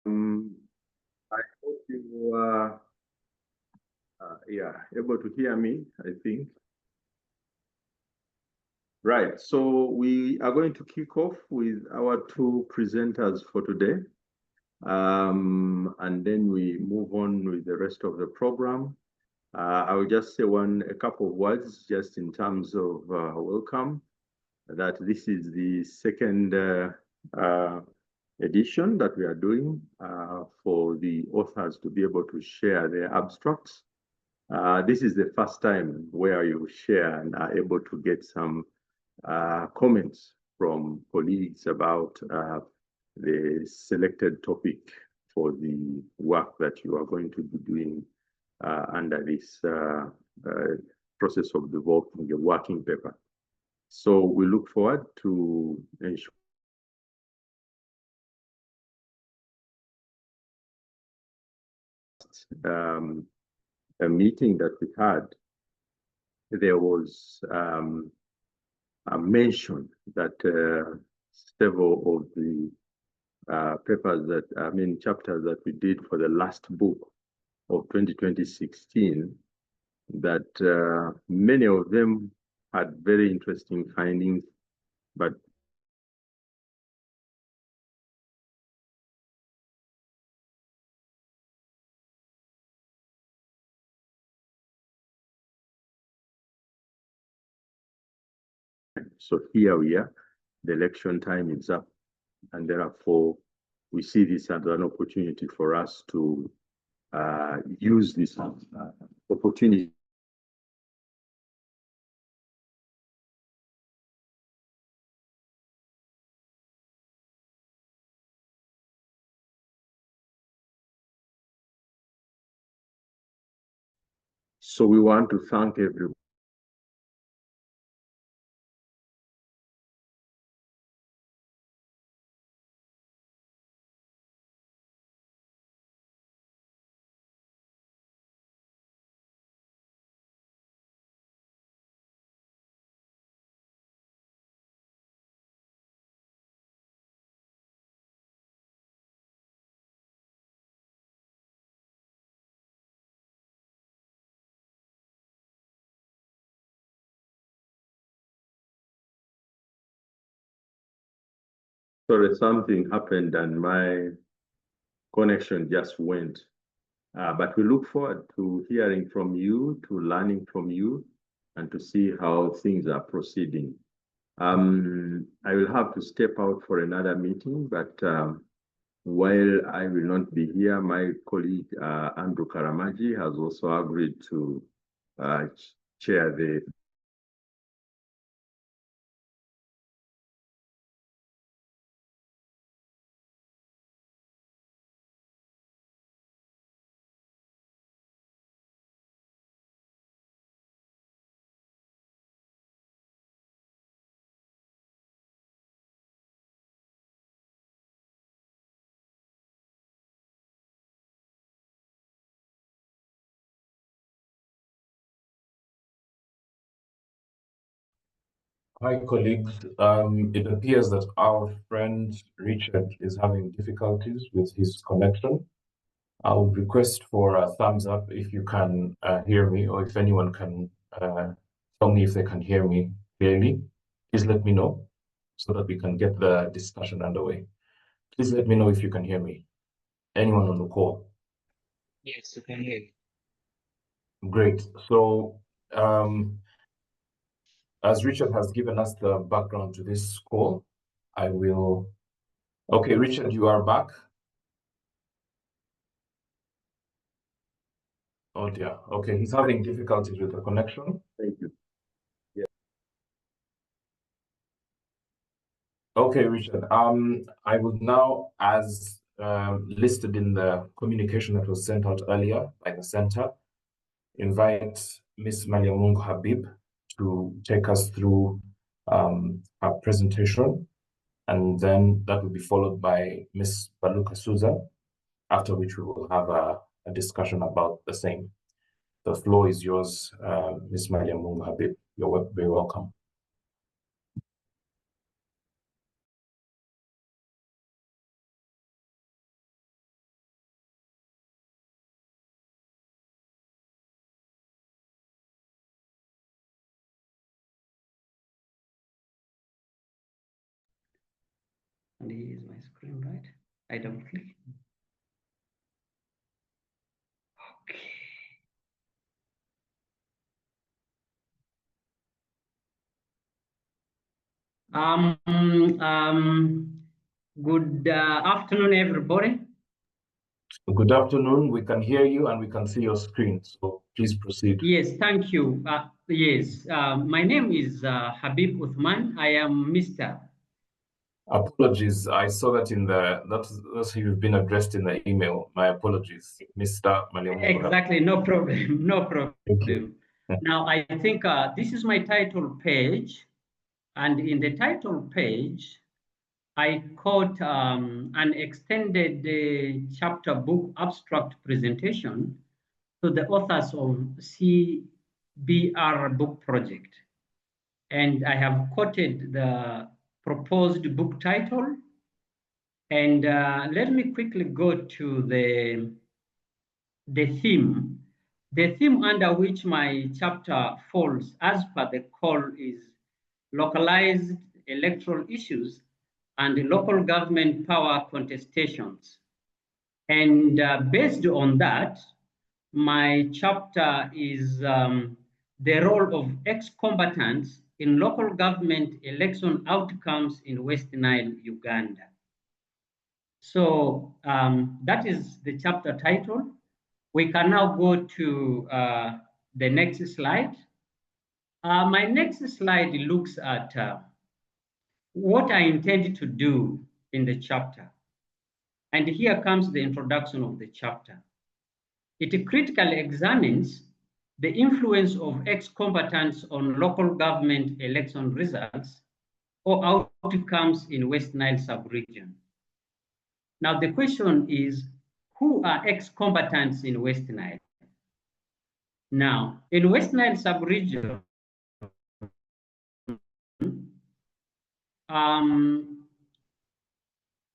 I hope you are able to hear me, I think. Right, so we are going to kick off with our two presenters for today. And then we move on with the rest of the program. I will just say a couple of words just in terms of welcome, that this is the second edition that we are doing for the authors to be able to share their abstracts. This is the first time where you share and are able to get some comments from colleagues about the selected topic for the work that you are going to be doing under this process of developing the working paper. So we look forward to ensure a meeting that we had. There was a mention that several of the chapters that we did for the last book of 2016, that many of them had very interesting findings, but so here we are, the election time is up, and therefore we see this as an opportunity for us to use this opportunity So we want to thank everyone. Sorry, something happened and my connection just went. But we look forward to hearing from you, to learning from you, and to see how things are proceeding. I will have to step out for another meeting, but while I will not be here, my colleague Andrew Karamaji has also agreed to chair the Hi, colleagues. It appears that our friend Richard is having difficulties with his connection. I would request for a thumbs up if you can hear me, or if anyone can tell me if they can hear me clearly. Please let me know so that we can get the discussion underway. Please let me know if you can hear me. Anyone on the call? Yes, you can hear you. Great. So, as Richard has given us the background to this call, I will. Okay, Richard, you are back. Oh dear. Okay, he's having difficulties with the connection. Thank you. Yeah. Okay, Richard. I would now, as listed in the communication that was sent out earlier by the center, invite Ms. Maliamungu Habib to take us through her presentation, and then that will be followed by Ms. Baluka Susan, after which we will have a discussion about the same. The floor is yours, Ms. Maliamungu Habib. You're very welcome. And here is my screen, right? I double click. Okay. Good afternoon, everybody. Good afternoon. We can hear you and we can see your screen. So please proceed. Yes, thank you. Yes, my name is Habib Uthman. I am Mr. Apologies. I saw that in that's you've been addressed in the email. My apologies, Mr. Maliamukola. Exactly, no problem, no problem. Thank you. Now, I think this is my title page. And in the title page, I quote an extended chapter book abstract presentation to the authors of CBR book project. And I have quoted the proposed book title. And let me quickly go to the theme. The theme under which my chapter falls as per the call is localized electoral issues and local government power contestations. And based on that, my chapter is the role of ex-combatants in local government election outcomes in West Nile, Uganda. So that is the chapter title. We can now go to the next slide. My next slide looks at what I intended to do in the chapter. And here comes the introduction of the chapter. It critically examines the influence of ex-combatants on local government election results or outcomes in West Nile sub-region. Now the question is, who are ex-combatants in West Nile? Now, in West Nile sub-region,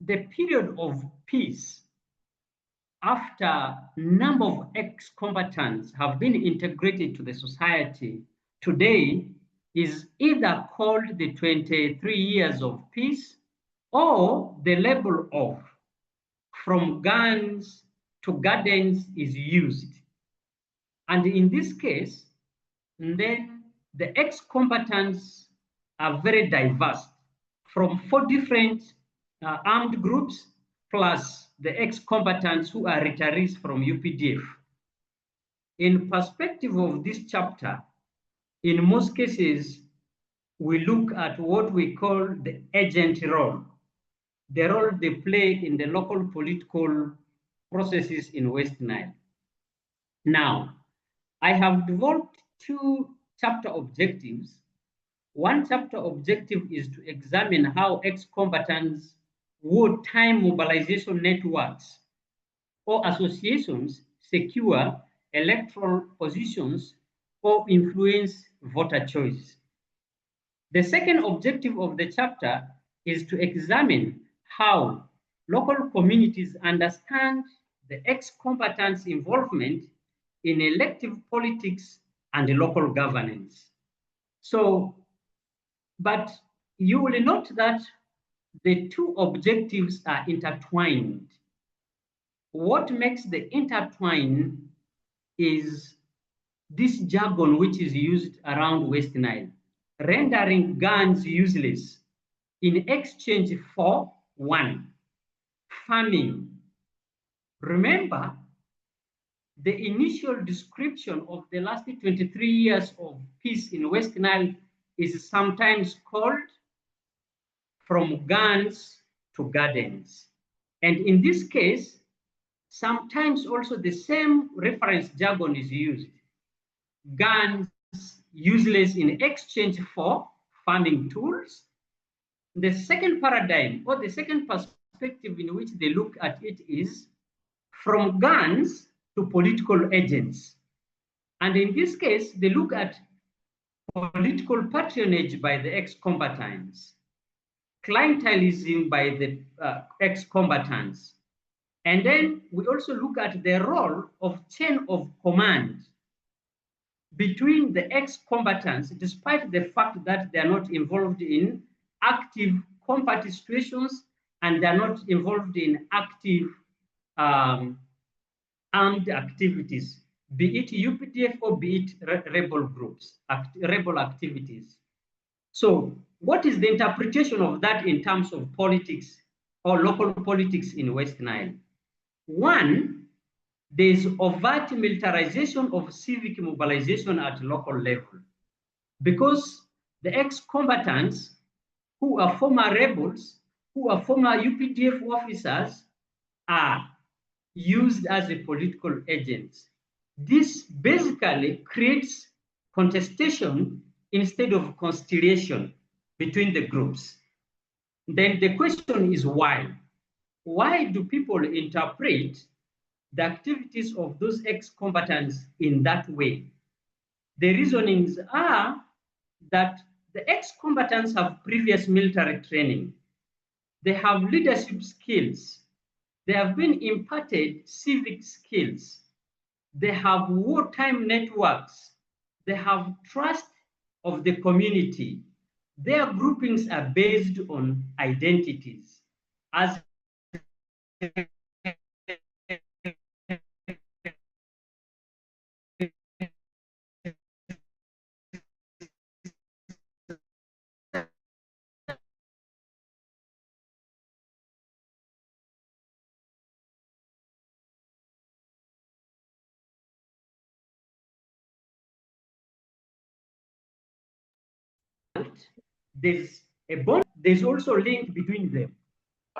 the period of peace after a number of ex-combatants have been integrated to the society today is either called the 23 years of peace or the label of from guns to gardens is used. And in this case, then the ex-combatants are very diverse from 4 different armed groups plus the ex-combatants who are retirees from UPDF. In perspective of this chapter, in most cases, we look at what we call the agent role, the role they play in the local political processes in West Nile. Now, I have developed 2 chapter objectives. One chapter objective is to examine how ex-combatants wartime mobilization networks or associations secure electoral positions or influence voter choice. The second objective of the chapter is to examine how local communities understand the ex-combatants' involvement in elective politics and local governance. So, but you will note that the 2 objectives are intertwined. What makes the intertwine is this jargon which is used around West Nile, rendering guns useless in exchange for 1, farming. Remember, the initial description of the last 23 years of peace in West Nile is sometimes called from guns to gardens. And in this case, sometimes also the same reference jargon is used. Guns useless in exchange for farming tools. The second paradigm or the second perspective in which they look at it is from guns to political agents. And in this case, they look at political patronage by the ex-combatants, clientelism by the ex-combatants. And then we also look at the role of chain of command between the ex-combatants, despite the fact that they are not involved in active combat situations and they're not involved in active armed activities, be it UPDF or be it rebel groups, rebel activities. So what is the interpretation of that in terms of politics or local politics in West Nile? One, there's overt militarization of civic mobilization at local level, because the ex-combatants who are former rebels, who are former UPDF officers, are used as a political agents. This basically creates contestation instead of conciliation between the groups. Then the question is why? Why do people interpret the activities of those ex-combatants in that way? The reasonings are that the ex-combatants have previous military training. They have leadership skills. They have been imparted civic skills. They have wartime networks. They have trust of the community. Their groupings are based on identities. As there's a bond, there's also a link between them.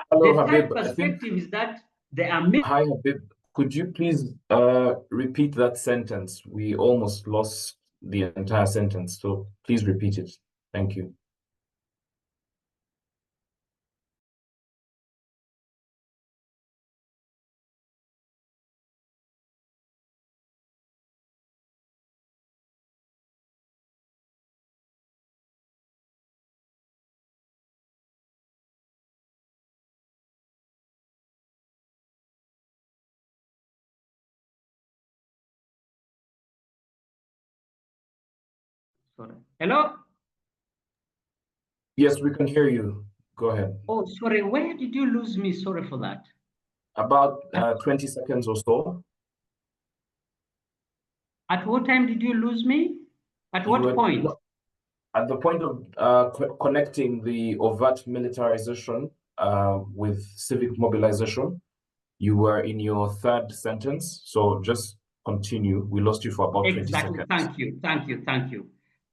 Hello, The Habib. third perspective is that they are Hi, Habib. Could you please repeat that sentence? We almost lost the entire sentence, so please repeat it. Thank you. sorry. Hello? Yes, we can hear you. Go ahead. Oh, sorry. Where did you lose me? Sorry for that. About 20 seconds or so. At what time did you lose me? At You what were- point? At the point of connecting the overt militarization with civic mobilization, you were in your third sentence. So just continue. We lost you for about 20 Exactly. seconds. Thank you. Thank you. Thank you.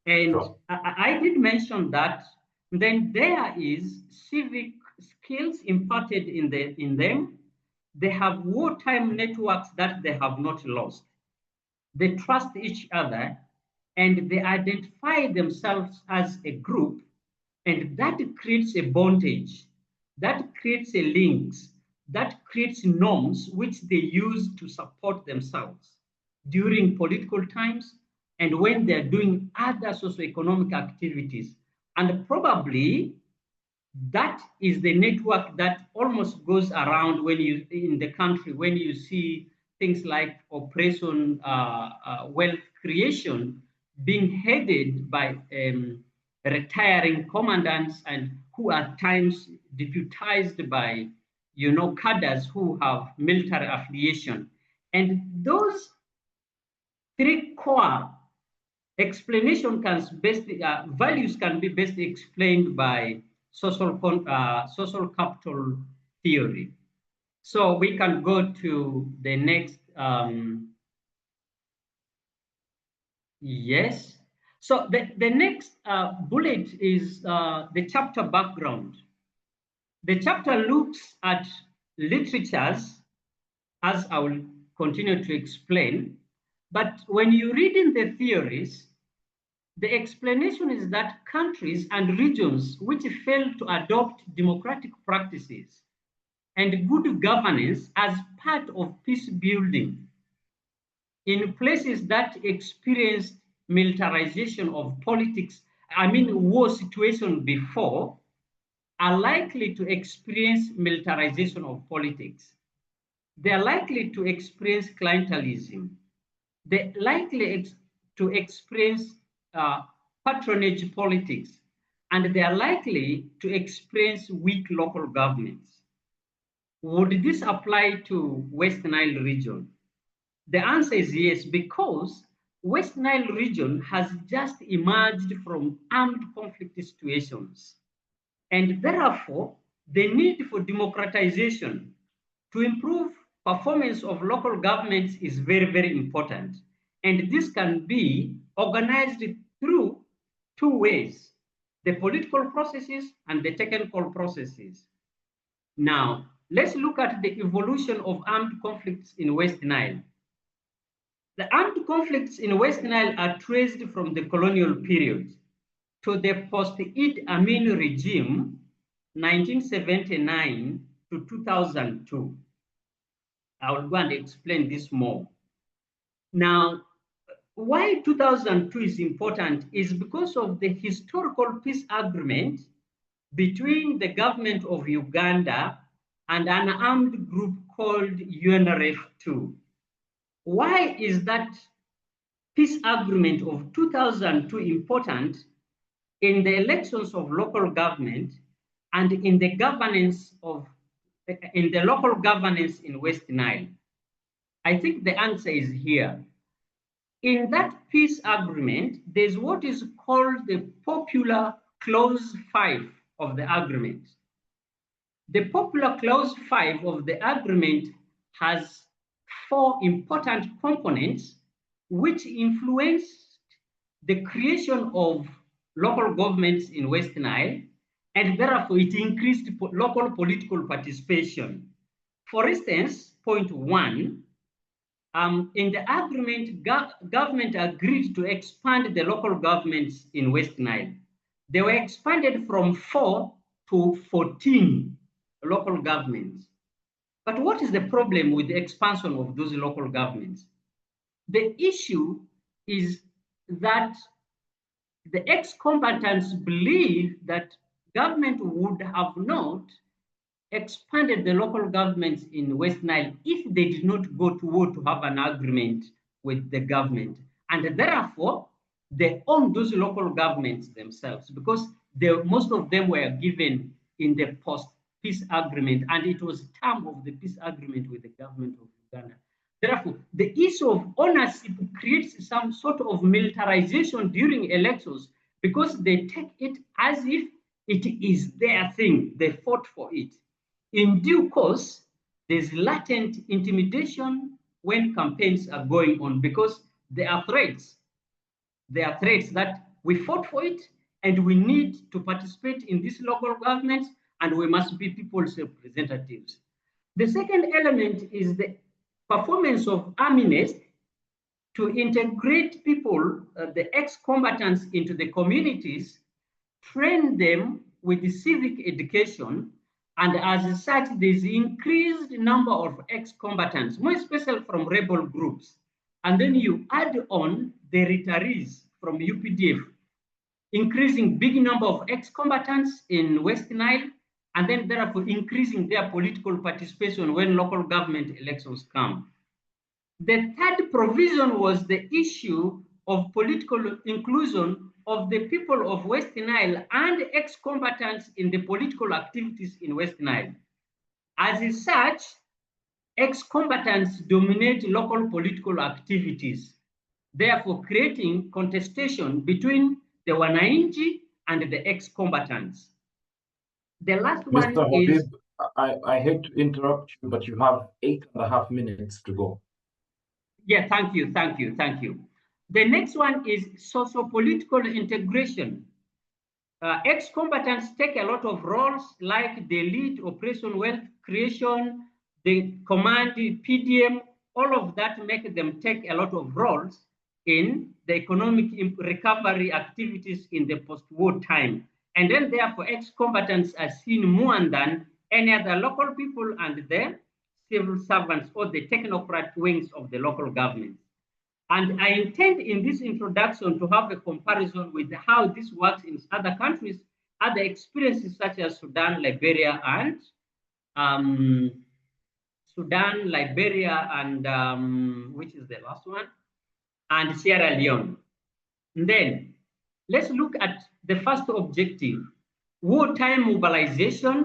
And Sure. I did mention that then there is civic skills imparted in them. They have wartime networks that they have not lost. They trust each other and they identify themselves as a group, and that creates a bondage, that creates a links, that creates norms which they use to support themselves during political times and when they're doing other socioeconomic activities. And probably that is the network that almost goes around when you in the country when you see things like operation wealth creation being headed by retiring commandants and who are at times deputized by cadres who have military affiliation, and those three core explanation can best values can be best explained by social capital theory. So we can go to the next. Yes. So the next bullet is the chapter background. The chapter looks at literatures, as I will continue to explain. But when you read in the theories, the explanation is that countries and regions which fail to adopt democratic practices and good governance as part of peace building in places that experienced militarization of politics, war situation before, are likely to experience militarization of politics. They are likely to experience clientelism. They're likely to experience patronage politics, and they are likely to experience weak local governments. Would this apply to West Nile region? The answer is yes, because West Nile region has just emerged from armed conflict situations. And therefore, the need for democratization to improve performance of local governments is very, very important. And this can be organized through two ways: the political processes and the technical processes. Now, let's look at the evolution of armed conflicts in West Nile. The armed conflicts in West Nile are traced from the colonial period to the post-Idi Amin regime, 1979 to 2002. I will go and explain this more. Now, why 2002 is important is because of the historical peace agreement between the government of Uganda and an armed group called UNRF2. Why is that peace agreement of 2002 important in the elections of local government and in the local governance in West Nile? I think the answer is here. In that peace agreement, there's what is called the popular clause 5 of the agreement. The popular clause 5 of the agreement has 4 important components which influenced the creation of local governments in West Nile, and therefore it increased local political participation. For instance, point 1, in the agreement, government agreed to expand the local governments in West Nile. They were expanded from 4 to 14 local governments. But what is the problem with the expansion of those local governments? The issue is that the ex-combatants believe that government would have not expanded the local governments in West Nile if they did not go to war to have an agreement with the government. And therefore, they own those local governments themselves, because most of them were given in the post-peace agreement, and it was term of the peace agreement with the government of Uganda. Therefore, the issue of ownership creates some sort of militarization during elections, because they take it as if it is their thing, they fought for it. In due course, there's latent intimidation when campaigns are going on, because there are threats. There are threats that we fought for it and we need to participate in these local governments, and we must be people's representatives. The second element is the performance of armies to integrate people, the ex-combatants, into the communities, train them with the civic education, and as such, there's increased number of ex-combatants, more especially from rebel groups. And then you add on the retirees from UPDF, increasing big number of ex-combatants in West Nile, and then therefore increasing their political participation when local government elections come. The third provision was the issue of political inclusion of the people of West Nile and ex-combatants in the political activities in West Nile. As such, ex-combatants dominate local political activities, therefore creating contestation between the Wananchi and the ex-combatants. The last one Mr. Habib, is... I hate to interrupt you, but you have 8.5 minutes to go. Yeah, thank you. The next one is socio-political integration. Ex-combatants take a lot of roles, like they lead Operation Wealth Creation, they command the PDM, all of that make them take a lot of roles in the economic recovery activities in the post-war time. And then therefore ex-combatants are seen more than any other local people and the civil servants or the technocrat wings of the local government. And I intend in this introduction to have a comparison with how this works in other countries, other experiences such as Sudan, Liberia, and which is the last one, and Sierra Leone. And then let's look at the first objective, wartime mobilization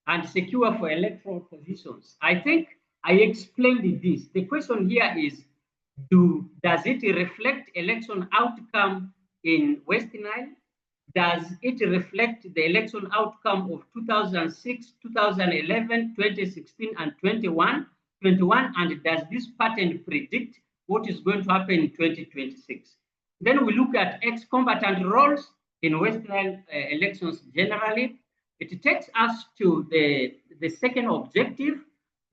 and secure for electoral positions. I think I explained this. The question here is, does it reflect election outcome in West Nile? Does it reflect the election outcome of 2006, 2011, 2016, and 21? And does this pattern predict what is going to happen in 2026? Then we look at ex-combatant roles in West Nile elections generally. It takes us to the second objective,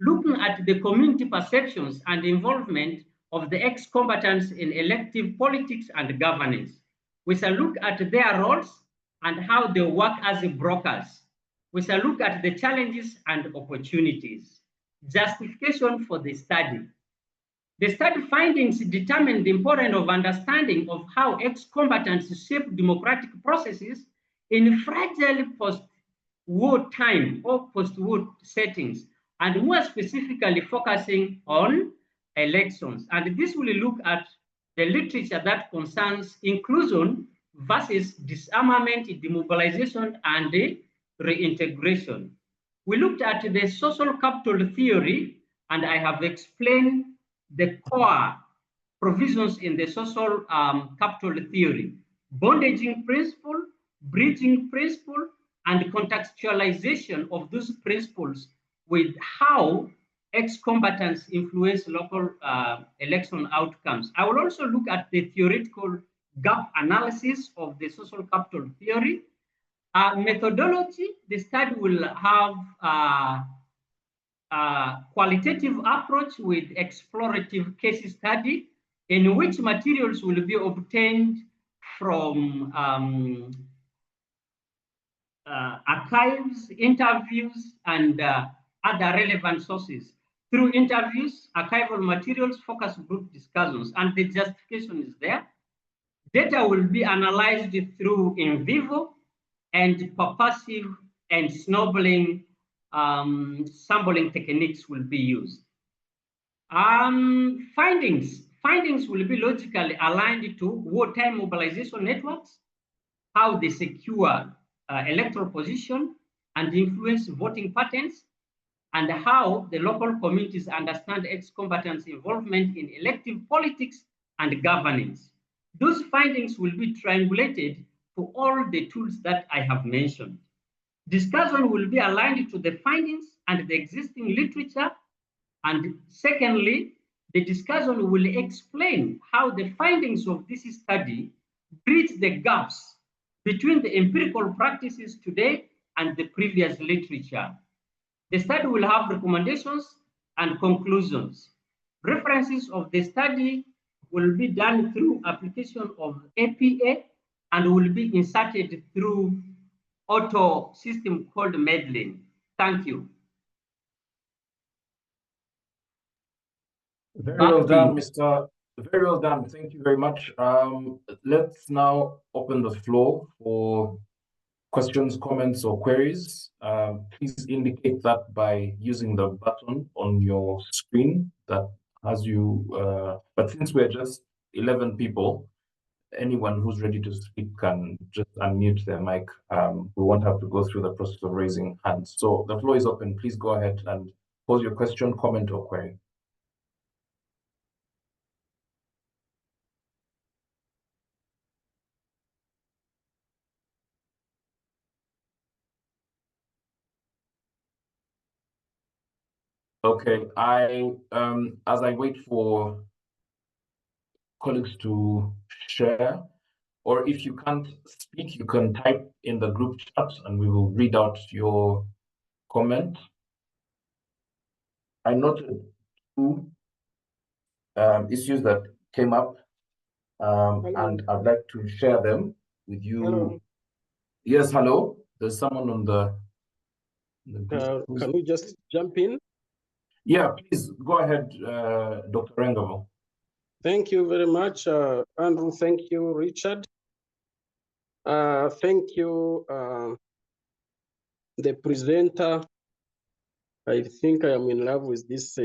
looking at the community perceptions and involvement of the ex-combatants in elective politics and governance. We shall look at their roles and how they work as brokers. We shall look at the challenges and opportunities. Justification for the study. The study findings determine the importance of understanding of how ex-combatants shape democratic processes in fragile post-war time or post-war settings, and more specifically focusing on elections. And this will look at the literature that concerns inclusion versus disarmament, demobilization, and reintegration. We looked at the social capital theory, and I have explained the core provisions in the social capital theory: bondaging principle, bridging principle, and contextualization of those principles with how ex-combatants influence local election outcomes. I will also look at the theoretical gap analysis of the social capital theory. Methodology, the study will have qualitative approach with explorative case study, in which materials will be obtained from archives, interviews, and other relevant sources. Through interviews, archival materials, focus group discussions, and the justification is there. Data will be analyzed through in vivo and purposive and snowballing sampling techniques will be used. Findings will be logically aligned to wartime mobilization networks, how they secure electoral position and influence voting patterns, and how the local communities understand ex-combatants' involvement in elective politics and governance. Those findings will be triangulated for all the tools that I have mentioned. Discussion will be aligned to the findings and the existing literature. And secondly, the discussion will explain how the findings of this study bridge the gaps between the empirical practices today and the previous literature. The study will have recommendations and conclusions. References of the study will be done through application of APA and will be inserted through auto system called Medlin. Thank you. Very well done, Mr. Very well done. Thank you very much. Let's now open the floor for questions, comments, or queries. Please indicate that by using the button on your screen that has you. But since we're just 11 people, anyone who's ready to speak can just unmute their mic. We won't have to go through the process of raising hands. So the floor is open. Please go ahead and pose your question, comment, or query. Okay, as I wait for colleagues to share, or if you can't speak, you can type in the group chat and we will read out your comment. I noted two issues that came up, and I'd like to share them with you. Hello. Yes, hello. There's someone on the group. Can we just jump in? Yeah, please go ahead, Dr. Rengavo. Thank you very much, Andrew. Thank you, Richard. Thank you, the presenter. I think I am in love with this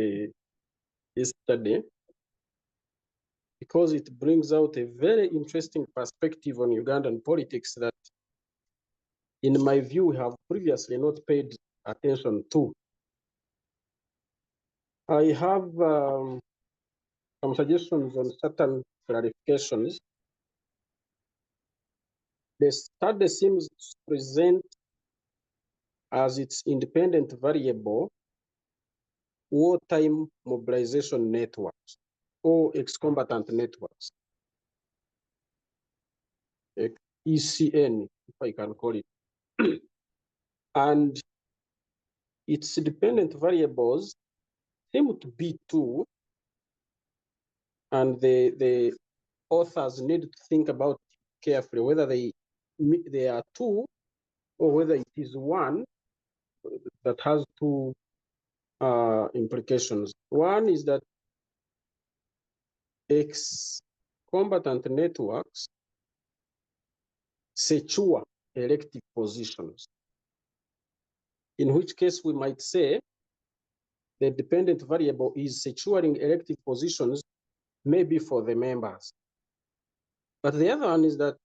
study because it brings out a very interesting perspective on Ugandan politics that, in my view, we have previously not paid attention to. I have some suggestions on certain clarifications. The study seems to present as its independent variable wartime mobilization networks or ex-combatant networks, ECN, if I can call it. And its dependent variables seem to be two, and the authors need to think about carefully whether they are two or whether it is one that has two implications. One is that ex-combatant networks secure elective positions, in which case we might say the dependent variable is securing elective positions maybe for the members. But the other one is that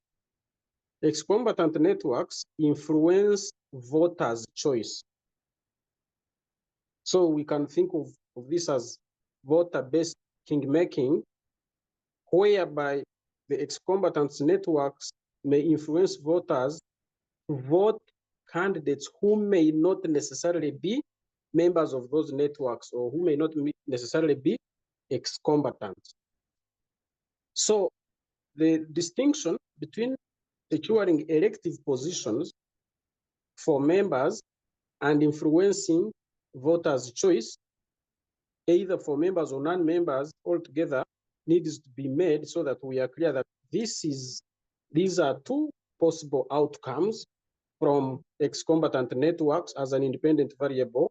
ex-combatant networks influence voters' choice. So we can think of this as voter-based kingmaking, whereby the ex-combatants networks may influence voters to vote candidates who may not necessarily be members of those networks or who may not necessarily be ex-combatants. So the distinction between securing elective positions for members and influencing voters' choice, either for members or non-members altogether, needs to be made so that we are clear that these are two possible outcomes from ex-combatant networks as an independent variable,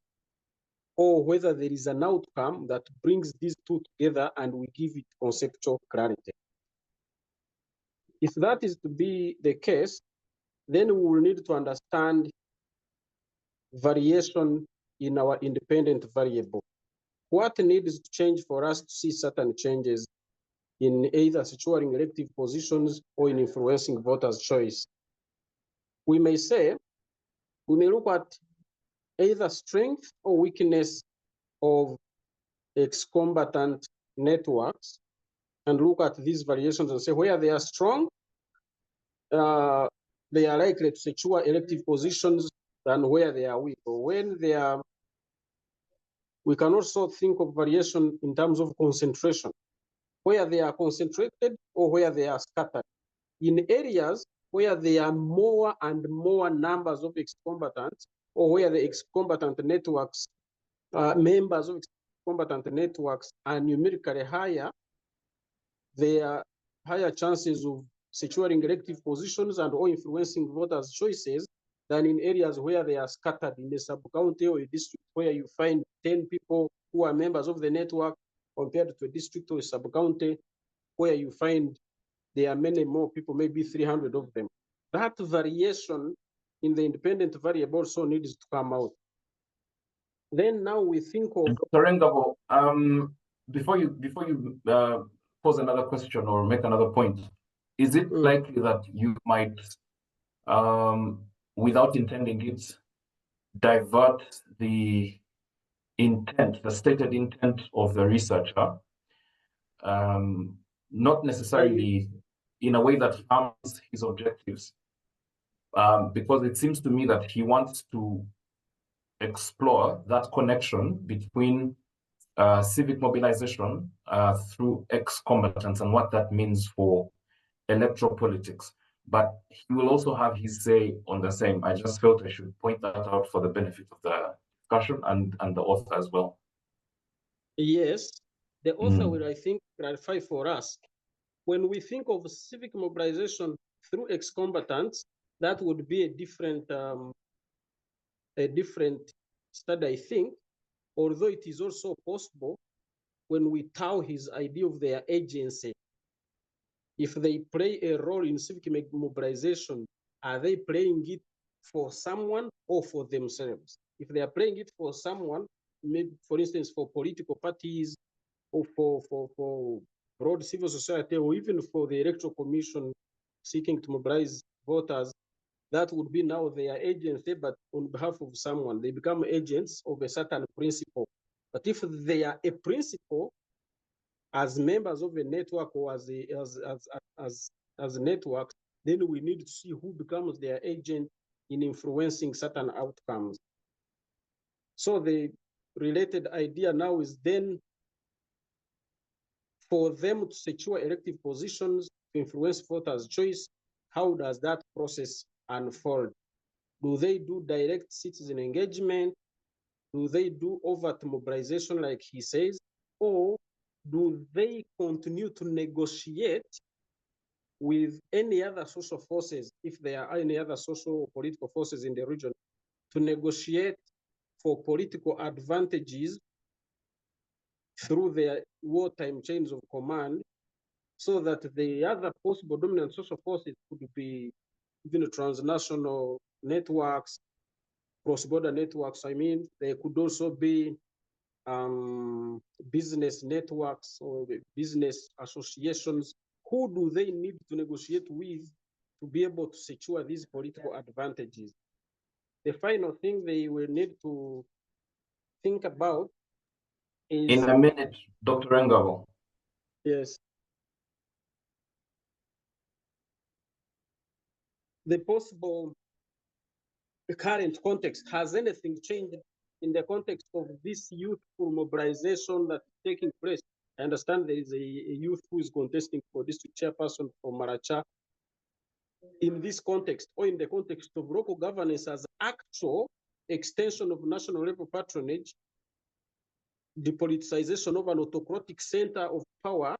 or whether there is an outcome that brings these two together and we give it conceptual clarity. If that is to be the case, then we will need to understand variation in our independent variable. What needs to change for us to see certain changes in either securing elective positions or in influencing voters' choice? We may look at either strength or weakness of ex-combatant networks and look at these variations and say where they are strong, they are likely to secure elective positions than where they are weak. Or when they are, we can also think of variation in terms of concentration, where they are concentrated or where they are scattered. In areas where there are more and more numbers of ex-combatants, or where the ex-combatant networks, members of ex-combatant networks are numerically higher, there are higher chances of securing elective positions and or influencing voters' choices than in areas where they are scattered in a sub-county or a district where you find 10 people who are members of the network compared to a district or a sub-county where you find there are many more people, maybe 300 of them. That variation in the independent variable also needs to come out. Then now we think of— Dr. Rengabo, before you pose another question or make another point, is it likely that you might, without intending it, divert the intent, the stated intent of the researcher, not necessarily in a way that harms his objectives, because it seems to me that he wants to explore that connection between civic mobilization through ex-combatants and what that means for electoral politics. But he will also have his say on the same. I just felt I should point that out for the benefit of the discussion and the author as well. Yes, the author will, I think, clarify for us. When we think of civic mobilization through ex-combatants, that would be a different study, I think, although it is also possible when we tow his idea of their agency. If they play a role in civic mobilization, are they playing it for someone or for themselves? If they are playing it for someone, maybe, for instance, for political parties or for broad civil society, or even for the electoral commission seeking to mobilize voters, that would be now their agency, but on behalf of someone. They become agents of a certain principle. But if they are a principle as members of a network or as networks, then we need to see who becomes their agent in influencing certain outcomes. So the related idea now is then for them to secure elective positions to influence voters' choice. How does that process unfold? Do they do direct citizen engagement? Do they do overt mobilization like he says? Or do they continue to negotiate with any other social forces, if there are any other social or political forces in the region, to negotiate for political advantages through their wartime chains of command, so that the other possible dominant social forces could be even transnational networks, cross-border networks. I mean, they could also be business networks or business associations. Who do they need to negotiate with to be able to secure these political advantages? The final thing they will need to think about is... In a minute, Dr. Engabo. Yes. The possible current context. Has anything changed in the context of this youthful mobilization that's taking place? I understand there is a youth who is contesting for district chairperson for Maracha. In this context, or in the context of local governance as actual extension of national level patronage, the politicization of an autocratic center of power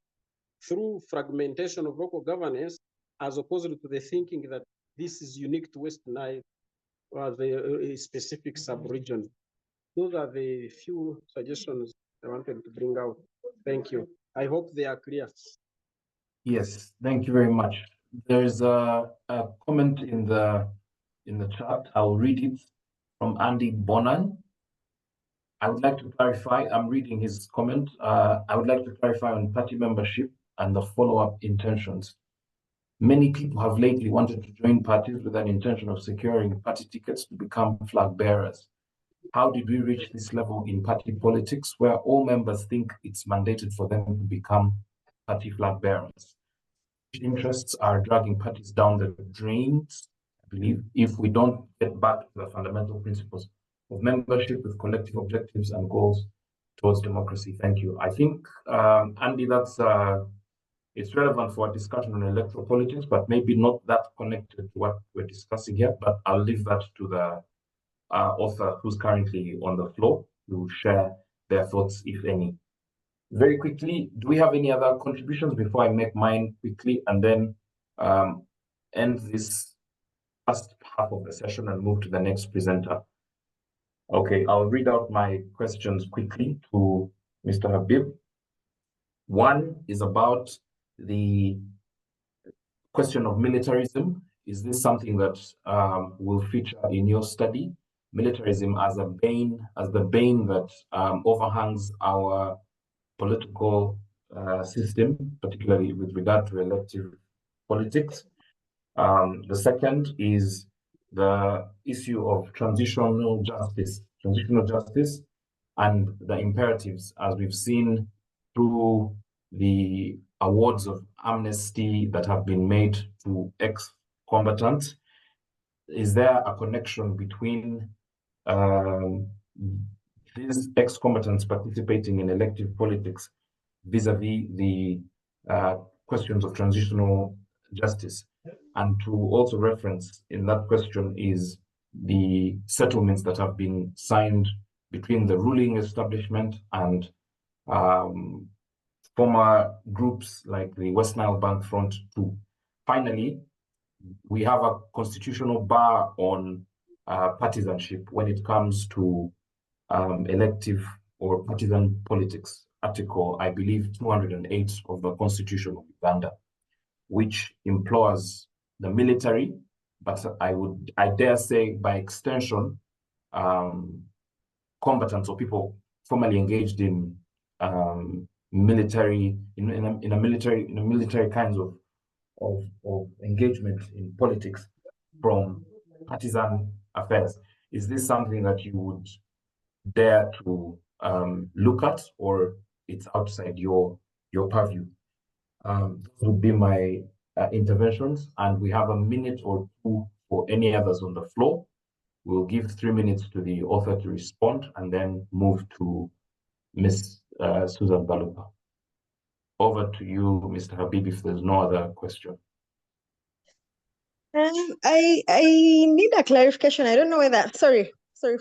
through fragmentation of local governance, as opposed to the thinking that this is unique to West Nile or a specific sub-region. Those are the few suggestions I wanted to bring out. Thank you. I hope they are clear. Yes, thank you very much. There's a comment in the chat. I'll read it from Andy Bonan. I would like to clarify, I'm reading his comment. I would like to clarify on party membership and the follow-up intentions. Many people have lately wanted to join parties with an intention of securing party tickets to become flag bearers. How did we reach this level in party politics where all members think it's mandated for them to become party flag bearers? Interests are dragging parties down the drains, I believe, if we don't get back to the fundamental principles of membership with collective objectives and goals towards democracy. Thank you. I think, Andy, that's it's relevant for a discussion on electoral politics, but maybe not that connected to what we're discussing here. But I'll leave that to the author who's currently on the floor to share their thoughts, if any. Very quickly, do we have any other contributions before I make mine quickly and then end this first half of the session and move to the next presenter? Okay, I'll read out my questions quickly to Mr. Habib. One is about the question of militarism. Is this something that will feature in your study? Militarism as the bane that overhangs our political system, particularly with regard to elective politics. The second is the issue of transitional justice and the imperatives, as we've seen through the awards of amnesty that have been made to ex-combatants. Is there a connection between these ex-combatants participating in elective politics vis-a-vis the questions of transitional justice? And to also reference in that question is the settlements that have been signed between the ruling establishment and former groups like the West Nile Bank Front too. Finally, we have a constitutional bar on partisanship when it comes to elective or partisan politics. Article, I believe, 208 of the Constitution of Uganda, which implores the military, but I dare say by extension, combatants or people formerly engaged in military kinds of engagement in politics, from partisan affairs. Is this something that you would dare to look at, or it's outside your purview? Those would be my interventions, and we have a minute or two for any others on the floor. We'll give 3 minutes to the author to respond, and then move to Ms. Susan Baluka. Over to you, Mr. Habib, if there's no other question. I need a clarification. I don't know whether, sorry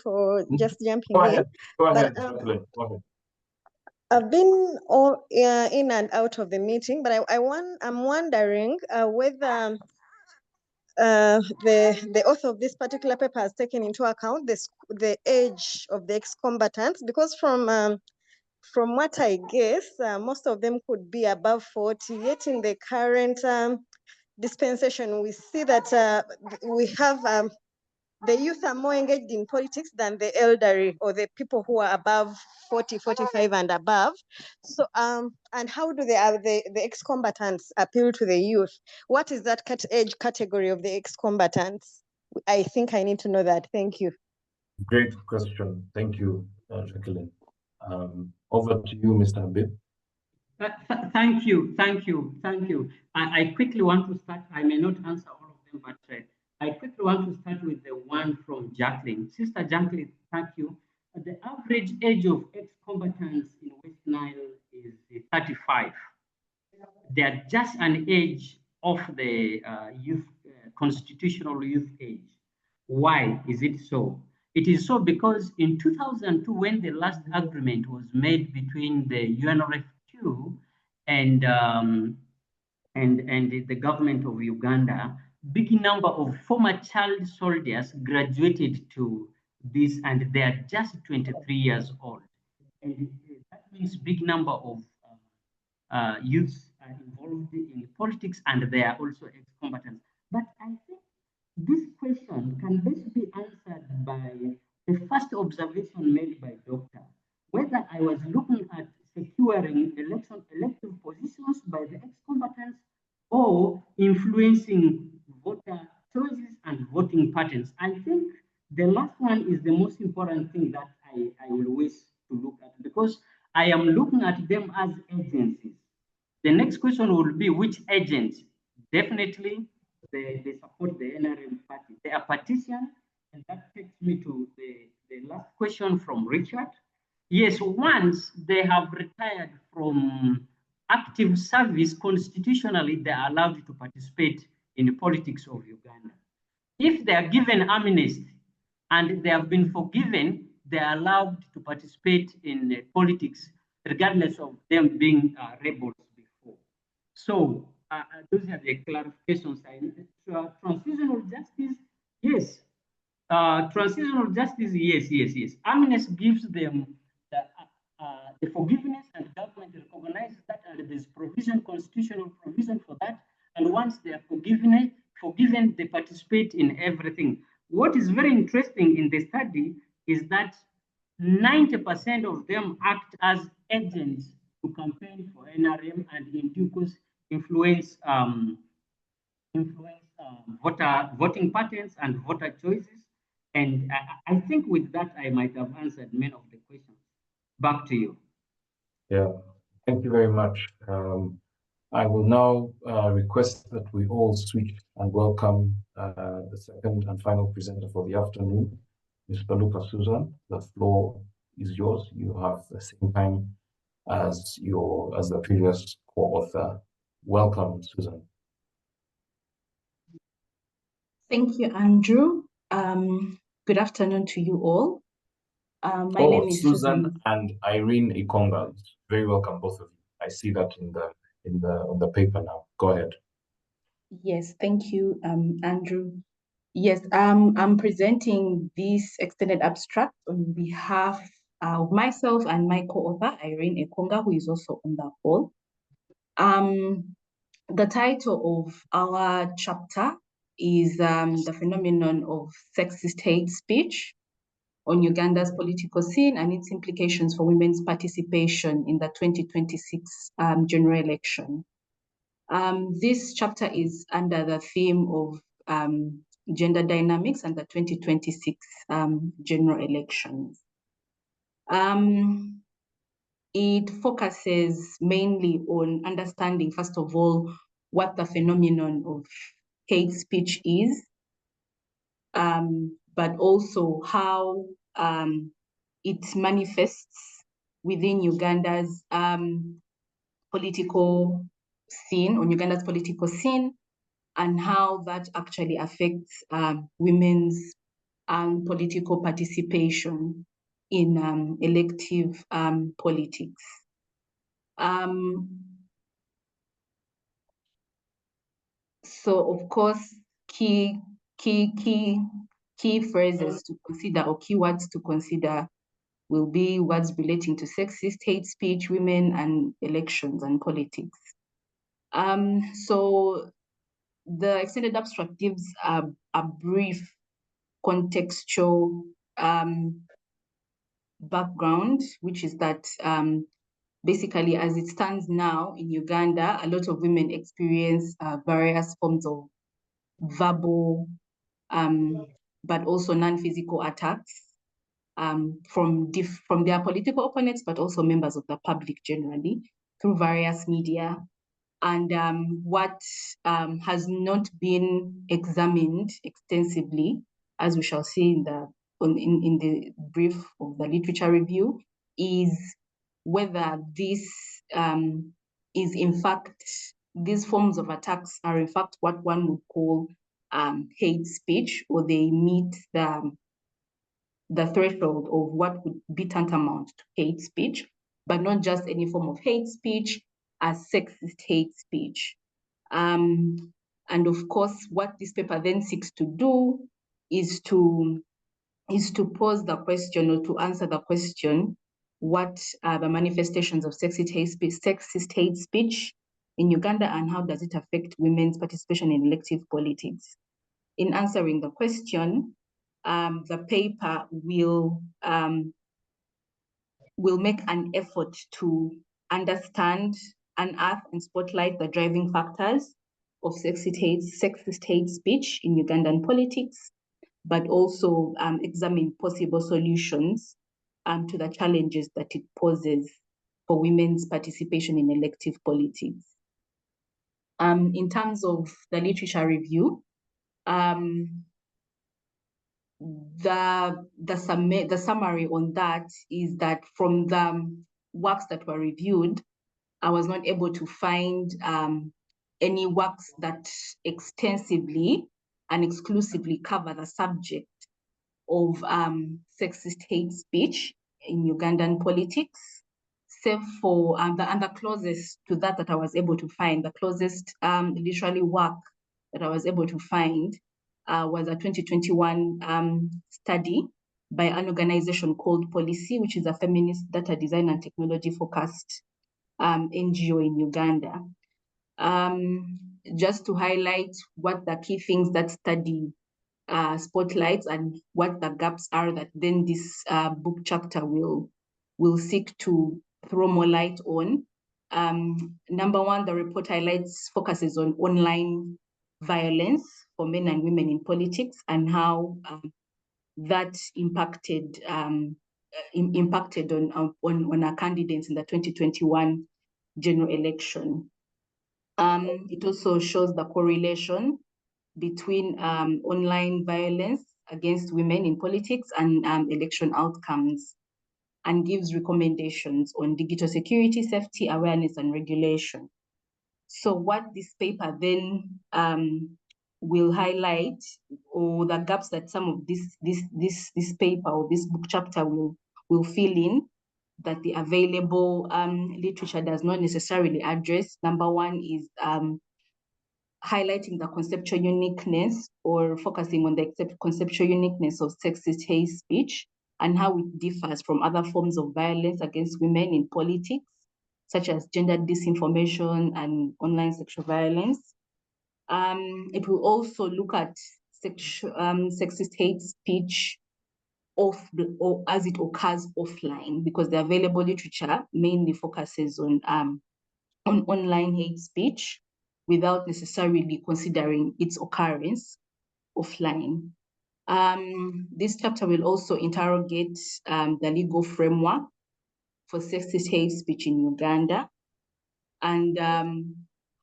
for just jumping Go in. ahead, go ahead, But, Jacqueline, go ahead. I've been all in and out of the meeting, but I'm wondering whether the author of this particular paper has taken into account the age of the ex-combatants, because from what I guess, most of them could be above 40, yet in the current dispensation, we see that we have the youth are more engaged in politics than the elderly or the people who are above 40, 45 and above. So, and how do the ex-combatants appeal to the youth? What is that age category of the ex-combatants? I think I need to know that. Thank you. Great question. Thank you, Jacqueline. Over to you, Mr. Habib. Thank you. I quickly want to start. I may not answer all of them, but I quickly want to start with the one from Jacqueline. Sister Jacqueline, thank you. The average age of ex-combatants in West Nile is 35. They are just an age of the youth, constitutional youth age. Why is it so? It is so because in 2002, when the last agreement was made between the UNRFQ and the government of Uganda, big number of former child soldiers graduated to this, and they are just 23 years old. And that means big number of youths are involved in politics, and they are also ex-combatants. But I think this question can best be answered by the first observation made by Doctor, whether I was looking at securing elective positions by the ex-combatants or influencing voter choices and voting patterns. I think the last one is the most important thing that I will wish to look at, because I am looking at them as agencies. The next question will be which agents? Definitely they support the NRM party. They are partisan, and that takes me to the last question from Richard. Yes, once they have retired from active service, constitutionally they are allowed to participate in the politics of Uganda. If they are given amnesty and they have been forgiven, they are allowed to participate in politics, regardless of them being rebels before. So those are the clarifications I needed. Transitional justice, yes. Transitional justice, yes. Amnesty gives them the forgiveness, and government recognizes that, and there's provision, constitutional provision for that. And once they are forgiven, they participate in everything. What is very interesting in the study is that 90% of them act as agents to campaign for NRM, and in due course influence voting patterns and voter choices. And I think with that, I might have answered many of the questions. Back to you. Yeah, thank you very much. I will now request that we all switch and welcome the second and final presenter for the afternoon, Ms. Baluka Susan. The floor is yours. You have the same time as the previous co-author. Welcome, Susan. Thank you, Andrew. Good afternoon to you all. My name is Susan and Irene Ikonga. Very welcome, both of you. I see that on the paper now. Go ahead. Yes, thank you, Andrew. Yes, I'm presenting this extended abstract on behalf of myself and my co-author, Irene Ikonga, who is also on the call. The title of our chapter is the phenomenon of sexist hate speech on Uganda's political scene and its implications for women's participation in the 2026 general election. This chapter is under the theme of gender dynamics and the 2026 general elections. It focuses mainly on understanding, first of all, what the phenomenon of hate speech is, but also how it manifests within Uganda's political scene, and how that actually affects women's political participation in elective politics. So of course, key phrases to consider or keywords to consider will be words relating to sexist hate speech, women, and elections and politics. So the extended abstract gives a brief contextual background, which is that basically, as it stands now in Uganda, a lot of women experience various forms of verbal, but also non-physical attacks from their political opponents, but also members of the public generally, through various media. And what has not been examined extensively, as we shall see in the brief of the literature review, is whether this is in fact, these forms of attacks are in fact what one would call hate speech, or they meet the threshold of what would be tantamount to hate speech, but not just any form of hate speech, as sexist hate speech. And of course, what this paper then seeks to do is to pose the question, or to answer the question, what are the manifestations of sexist hate speech in Uganda, and how does it affect women's participation in elective politics? In answering the question, the paper will make an effort to understand, unearth, and spotlight the driving factors of sexist hate speech in Ugandan politics, but also examine possible solutions to the challenges that it poses for women's participation in elective politics. In terms of the literature review, the summary on that is that from the works that were reviewed, I was not able to find any works that extensively and exclusively cover the subject of sexist hate speech in Ugandan politics, save for the closest to that I was able to find, the closest literary work that I was able to find was a 2021 study by an organization called Policy, which is a feminist data design and technology focused NGO in Uganda. Just to highlight what the key things that study spotlights and what the gaps are that then this book chapter will seek to throw more light on. Number one, the report focuses on online violence for men and women in politics, and how that impacted on our candidates in the 2021 general election. It also shows the correlation between online violence against women in politics and election outcomes, and gives recommendations on digital security, safety, awareness, and regulation. So what this paper then will highlight, or the gaps that some of this paper or this book chapter will fill in, that the available literature does not necessarily address. Number one is highlighting the conceptual uniqueness, or focusing on the conceptual uniqueness of sexist hate speech and how it differs from other forms of violence against women in politics, such as gender disinformation and online sexual violence. It will also look at sexist hate speech or as it occurs offline, because the available literature mainly focuses on online hate speech without necessarily considering its occurrence offline. This chapter will also interrogate the legal framework for sexist hate speech in Uganda, and